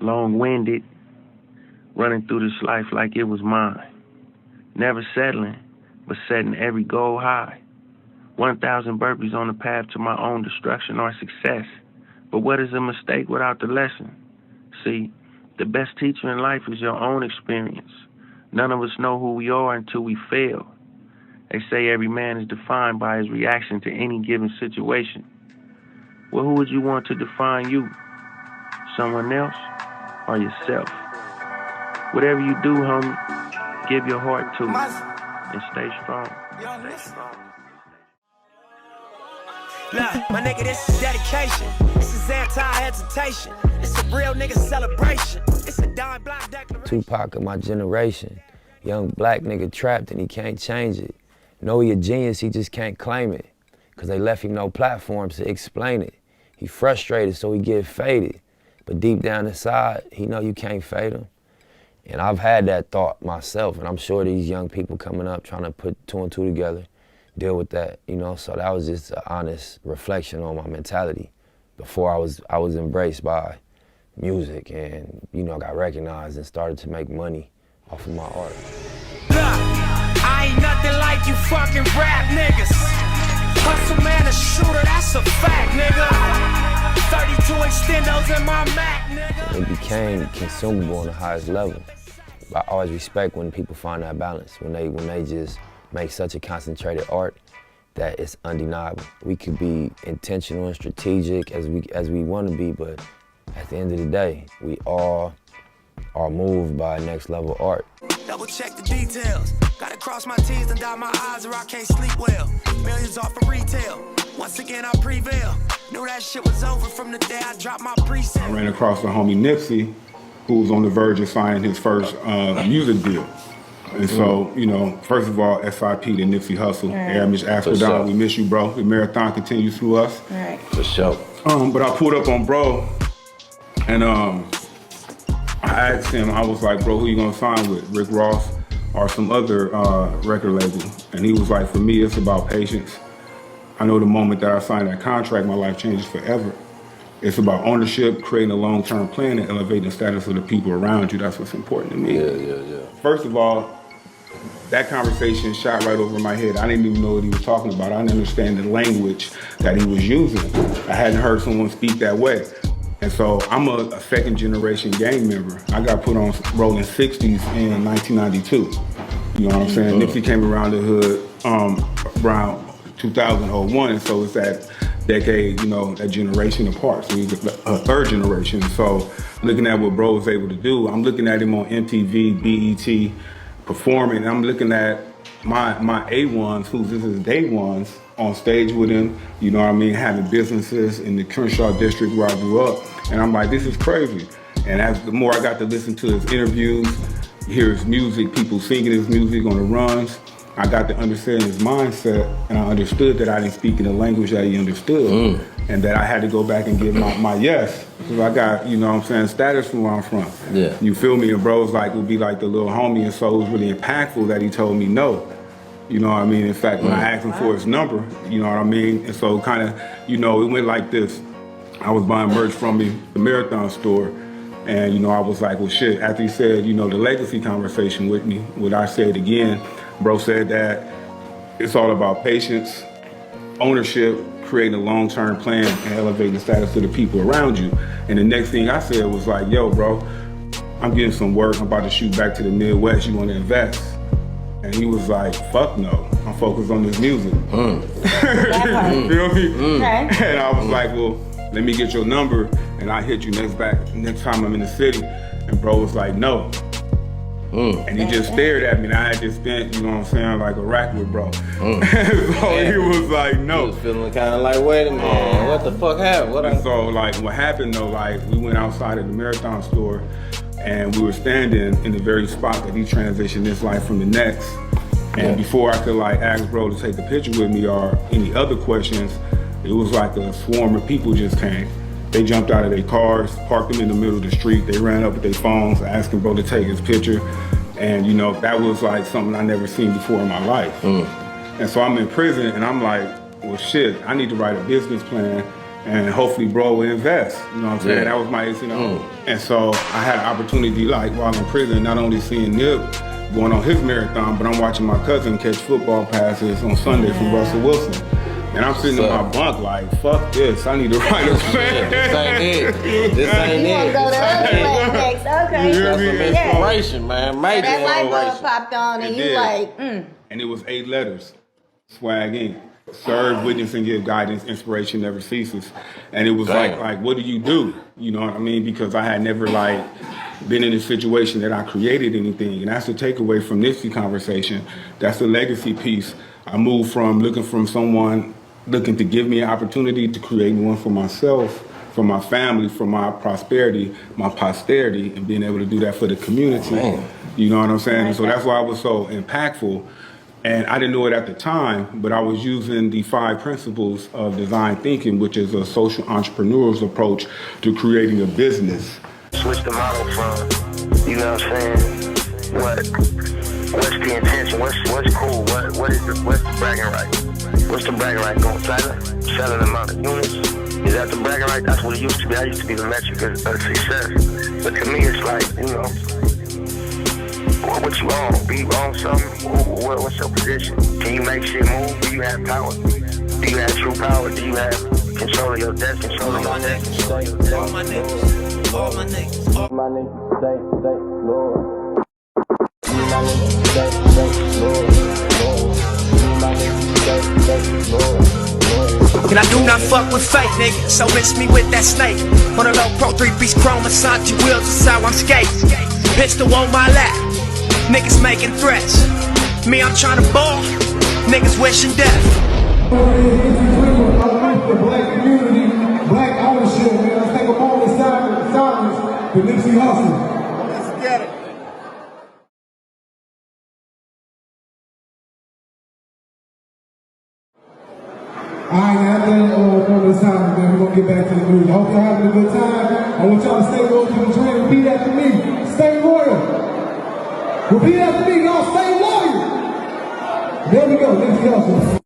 long-winded, running through this life like it was mine. Never settling, but setting every goal high. 1,000 burpees on the path to my own destruction or success. But what is a mistake without the lesson? See, the best teacher in life is your own experience. None of us know who we are until we fail. They say every man is defined by his reaction to any given situation. Well, who would you want to define you? Someone else or yourself? Whatever you do, homie, give your heart to it and stay strong. Stay strong. Look, my nigga, this is dedication. This is anti-hesitation. It's a real nigga celebration. It's a dime block declaration. Tupac of my generation. Young black nigga trapped and he can't change it. Know he a genius, he just can't claim it. Cause they left him no platforms to explain it. He frustrated, so he get faded. But deep down inside, he know you can't fade him. And I've had that thought myself, and I'm sure these young people coming up trying to put two and two together, deal with that, you know? So that was just an honest reflection on my mentality before I was embraced by music and, you know, got recognized and started to make money off of my art. Look, I ain't nothing like you fucking rap niggas. Hustle man, a shooter, that's a fact, nigga. 32 extendos in my Mac, nigga. It became consumable on the highest level. I always respect when people find that balance, when they just make such a concentrated art that it's undeniable. We could be intentional and strategic as we want to be, but at the end of the day, we all are moved by next level art. Double check the details. Gotta cross my T's and dot my I's or I can't sleep well. Millions off of retail. Once again, I prevail. Knew that shit was over from the day I dropped my preset. I ran across the homie Nipsey, who was on the verge of signing his first music deal. And so, you know, first of all, SIP to Nipsey Hussle. Miss Asphodon, we miss you, bro. The marathon continues through us. All right. For sure. But I pulled up on bro, and I asked him, I was like, bro, who you gonna sign with? Rick Ross or some other record label? And he was like, for me, it's about patience. I know the moment that I signed that contract, my life changes forever. It's about ownership, creating a long-term plan, and elevating the status of the people around you. That's what's important to me. Yeah. First of all, that conversation shot right over my head. I didn't even know what he was talking about. I didn't understand the language that he was using. I hadn't heard someone speak that way. And so I'm a second generation gang member. I got put on Rolling 60s in 1992. You know what I'm saying? Nipsey came around the hood around 2001, so it's that decade, you know, that generation apart. So he's a third generation. So looking at what bro was able to do, I'm looking at him on MTV, BET, performing, and I'm looking at my A1s, who's this is day ones, on stage with him, you know what I mean, having businesses in the Crenshaw district where I grew up. And I'm like, this is crazy. And as the more I got to listen to his interviews, hear his music, people singing his music on the runs, I got to understand his mindset, and I understood that I didn't speak in the language that he understood, and that I had to go back and give my yes, because I got, you know what I'm saying, status from where I'm from. Yeah. You feel me? And bro's like, would be like the little homie, and so it was really impactful that he told me no. You know what I mean? In fact, when I asked him for his number, you know what I mean? And so kind of, you know, it went like this. I was buying merch from the Marathon store, and, you know, I was like, well, shit, after he said, you know, the legacy conversation with me, would I say it again? Bro said that it's all about patience, ownership, creating a long-term plan, and elevating the status of the people around you. And the next thing I said was like, yo, bro, I'm getting some work. I'm about to shoot back to the Midwest. You want to invest? And he was like, fuck no. I'm focused on this music. You feel me? And I was like, well, let me get your number, and I'll hit you next time I'm in the city. And bro was like, no. And he just stared at me, and I had just spent, you know what I'm saying, like a rack with bro. So he was like, no. He was feeling kind of like, wait a minute, what the fuck happened? So like, what happened though, like we went outside of the Marathon store, and we were standing in the very spot that he transitioned his life from the next. And before I could like ask bro to take a picture with me or any other questions, it was like a swarm of people just came. They jumped out of their cars, parked them in the middle of the street. They ran up with their phones, asking bro to take his picture. And you know, that was like something I never seen before in my life. And so I'm in prison, and I'm like, well shit, I need to write a business plan and hopefully bro will invest. You know what I'm saying? Yeah. That was my 18 And so I had an opportunity, like while in prison, not only seeing Nip going on his marathon, but I'm watching my cousin catch football passes on Sunday from Russell Wilson. And I'm sitting in my bunk like, fuck this, I need to write a plan. This ain't it. This ain't You want to it. go to other place next. Okay. You hear me? That's some inspiration, man. So Major that light bulb inspiration. popped on and It you did. like, And it was 8 letters. Swag in. Serve, witness, and give guidance. Inspiration never ceases. And it was like, what do? You know what I mean? Because I had never been in a situation that I created anything. And that's the takeaway from this conversation. That's the legacy piece. I moved from looking from someone looking to give me an opportunity to create one for myself, for my family, for my prosperity, my posterity, and being able to do that for the community. Man. You know what I'm saying? And so that's why it was so impactful. And I didn't know it at the time, but I was using the 5 principles of design thinking, which is a social entrepreneur's approach to creating a business. Switch the model from, you know what I'm saying, what's the intention, what's cool, what's the bragging right? What's the bragging right going? Selling the amount of units? Is that the bragging right? That's what it used to be. That used to be the metric of success. But to me, it's like, you know, what you own? Be you own something? What's your position? Can you make shit move? Do you have power? Do you have true power? Do you have control of your death? Control of your death? All my niggas, all my niggas, all my niggas, Say, Lord. And I do not fuck with fake niggas, so rinse me with that snake. On a low pro 3-piece chrome, Asante wheels is how I'm skating. Pistol on my lap, niggas making threats. Me, I'm trying to ball, niggas wishing death. The black community, black ownership, man. Let's take a moment of silence for Nipsey Hussle. Let's get it. Alright, man, after that moment of silence, man, we're gonna get back to the music. I hope y'all having a good time. I want y'all to stay loyal to the dream. Repeat after me. Stay loyal. Repeat after me, y'all. Stay loyal. There we go. Nipsey Hussle.